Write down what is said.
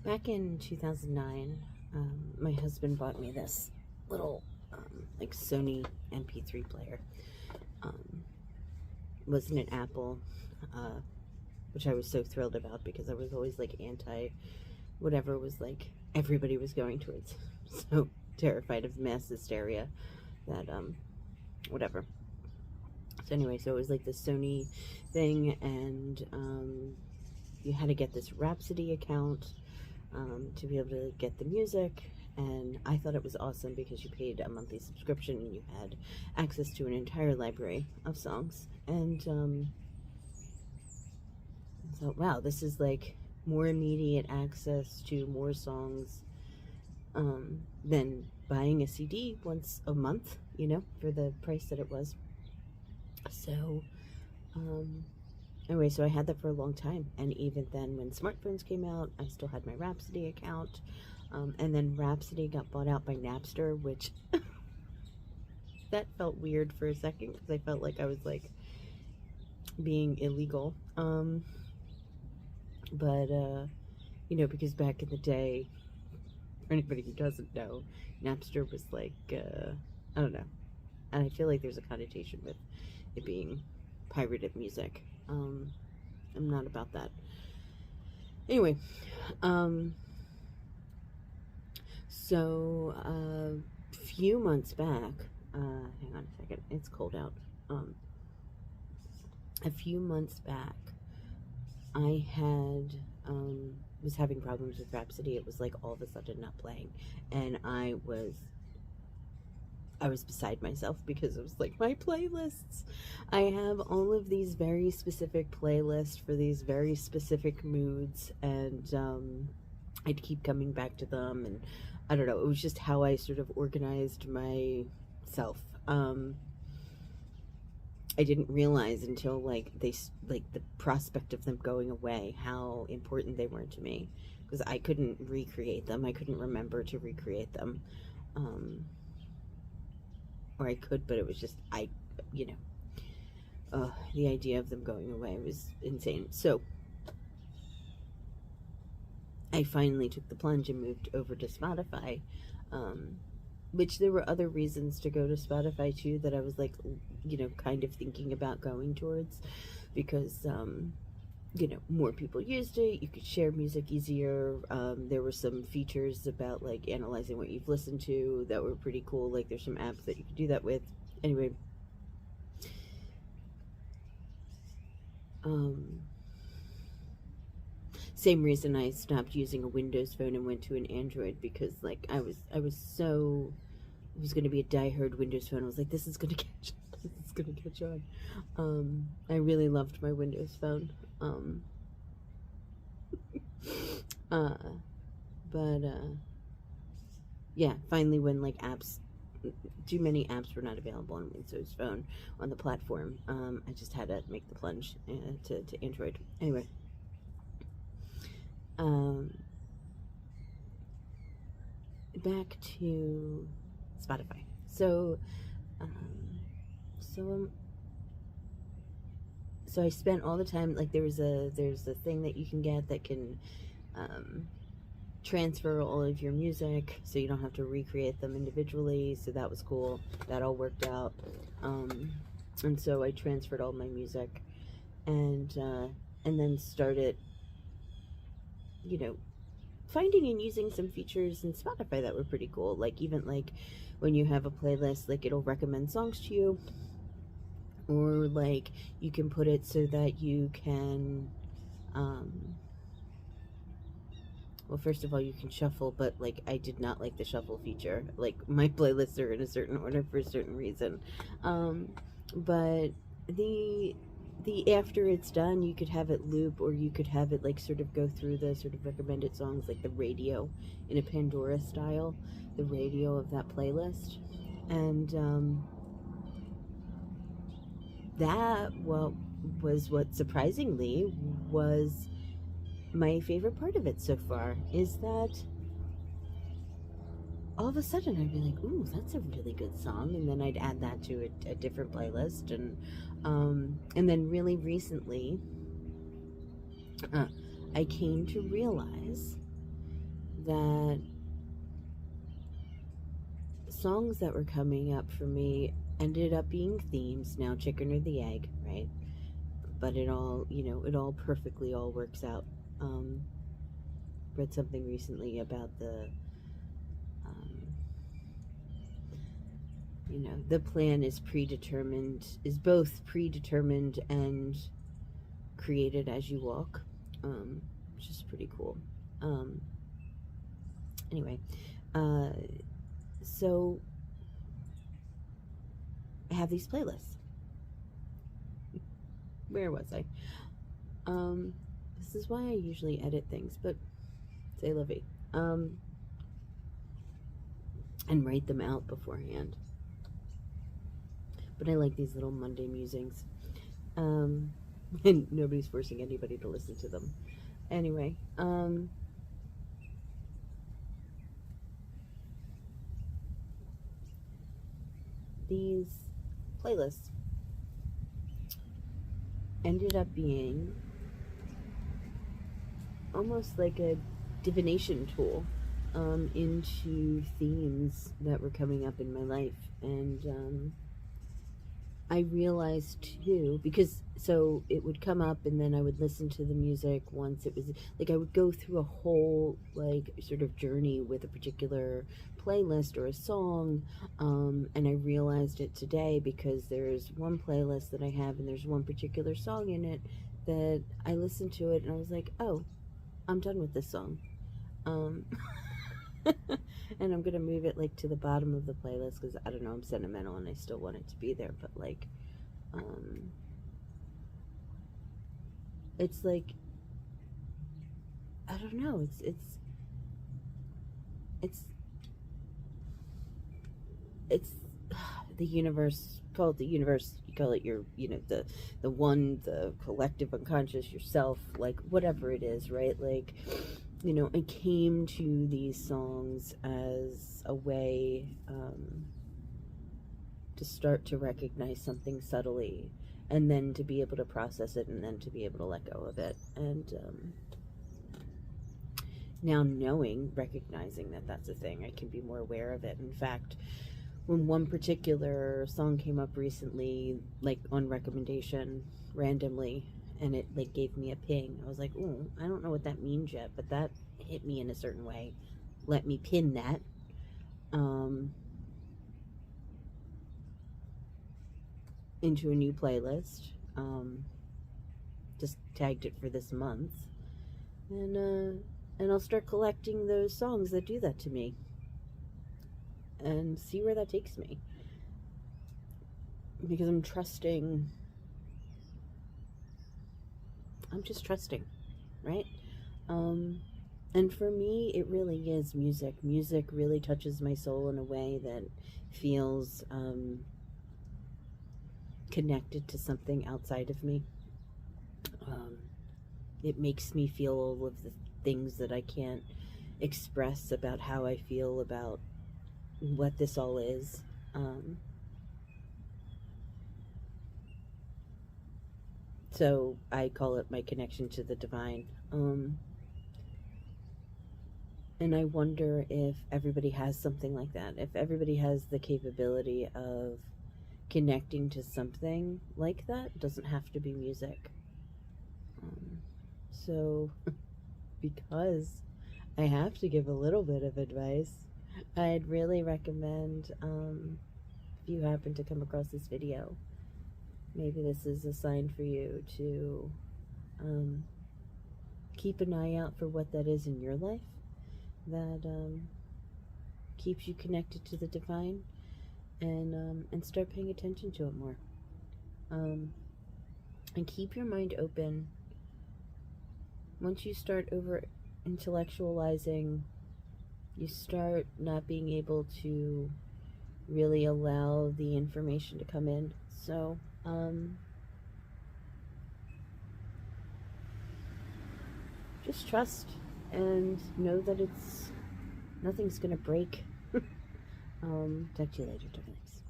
Back in 2009, my husband bought me this little like Sony MP3 player. Um, wasn't an Apple, uh, which I was so thrilled about because I was always like anti whatever was like everybody was going towards. So terrified of mass hysteria that whatever. So anyway, so it was like the Sony thing, and you had to get this Rhapsody account to be able to get the music. And I thought it was awesome because you paid a monthly subscription and you had access to an entire library of songs. And I thought, wow, this is like more immediate access to more songs than buying a CD once a month, you know, for the price that it was. So, anyway, so I had that for a long time. And even then, when smartphones came out, I still had my Rhapsody account. And then Rhapsody got bought out by Napster, which that felt weird for a second because I felt like I was like being illegal. But you know, because back in the day, for anybody who doesn't know, Napster was like, I don't know. And I feel like there's a connotation with it being pirated music. I'm not about that. Anyway, so a few months back, hang on a second, it's cold out. A few months back, I had was having problems with Rhapsody. It was like all of a sudden not playing, and I was beside myself because it was like my playlists. I have all of these very specific playlists for these very specific moods, and I'd keep coming back to them, and I don't know. It was just how I sort of organized myself. I didn't realize until like like the prospect of them going away how important they were to me because I couldn't recreate them. I couldn't remember to recreate them, or I could, but it was just you know, the idea of them going away was insane. So I finally took the plunge and moved over to Spotify. Which there were other reasons to go to Spotify too that I was like, you know, kind of thinking about going towards because, you know, more people used it. You could share music easier. There were some features about like analyzing what you've listened to that were pretty cool. Like there's some apps that you could do that with. Anyway, same reason I stopped using a Windows phone and went to an Android because like I was so it was going to be a diehard Windows phone. I was like, this is going to catch this is going to catch on. I really loved my Windows phone. Uh, but yeah, finally when like apps too many apps were not available on Windows phone on the platform, I just had to make the plunge to Android. Anyway, um, back to Spotify. So, um, so so I spent all the time like there's a thing that you can get that can transfer all of your music so you don't have to recreate them individually. So that was cool. That all worked out. And so I transferred all my music and then started, you know, finding and using some features in Spotify that were pretty cool. Like even like when you have a playlist, like it'll recommend songs to you, or like you can put it so that you can well, first of all, you can shuffle, but like I did not like the shuffle feature. Like my playlists are in a certain order for a certain reason. But the after it's done, you could have it loop, or you could have it like sort of go through the sort of recommended songs, like the radio in a Pandora style, the radio of that playlist, and that was what surprisingly was my favorite part of it so far is that all of a sudden I'd be like, ooh, that's a really good song, and then I'd add that to a different playlist, and then really recently I came to realize that songs that were coming up for me ended up being themes. Now, chicken or the egg, right? But it all, it all perfectly all works out. Read something recently about the plan is predetermined, is both predetermined and created as you walk, which is pretty cool. Anyway, so I have these playlists. Where was I? This is why I usually edit things, but c'est la vie. And write them out beforehand. But I like these little Monday musings. And nobody's forcing anybody to listen to them. Anyway, these playlists ended up being almost like a divination tool into themes that were coming up in my life. And I realized too, because so it would come up and then I would listen to the music once it was like I would go through a whole like sort of journey with a particular playlist or a song, and I realized it today because there's one playlist that I have and there's one particular song in it that I listened to it and I was like, oh, I'm done with this song. And I'm gonna move it like to the bottom of the playlist because I don't know, I'm sentimental and I still want it to be there, but like it's like I don't know, it's the universe. Call it the universe, you call it your, the one, the collective unconscious, yourself, like whatever it is, right? Like, I came to these songs as a way to start to recognize something subtly and then to be able to process it and then to be able to let go of it. And now recognizing that that's a thing, I can be more aware of it. In fact, when one particular song came up recently, like on recommendation randomly, and it like gave me a ping, I was like, oh, I don't know what that means yet, but that hit me in a certain way. Let me pin that. Into a new playlist. Just tagged it for this month. And I'll start collecting those songs that do that to me. And see where that takes me. Because I'm just trusting, right? And for me, it really is music. Music really touches my soul in a way that feels connected to something outside of me. It makes me feel all of the things that I can't express about how I feel about what this all is. So I call it my connection to the divine. And I wonder if everybody has something like that. If everybody has the capability of connecting to something like that, it doesn't have to be music. So, because I have to give a little bit of advice, I'd really recommend, if you happen to come across this video, maybe this is a sign for you to keep an eye out for what that is in your life that keeps you connected to the divine, and start paying attention to it more. And keep your mind open. Once you start over intellectualizing, you start not being able to really allow the information to come in. So, just trust and know that nothing's gonna break. Talk to you later. Talk next.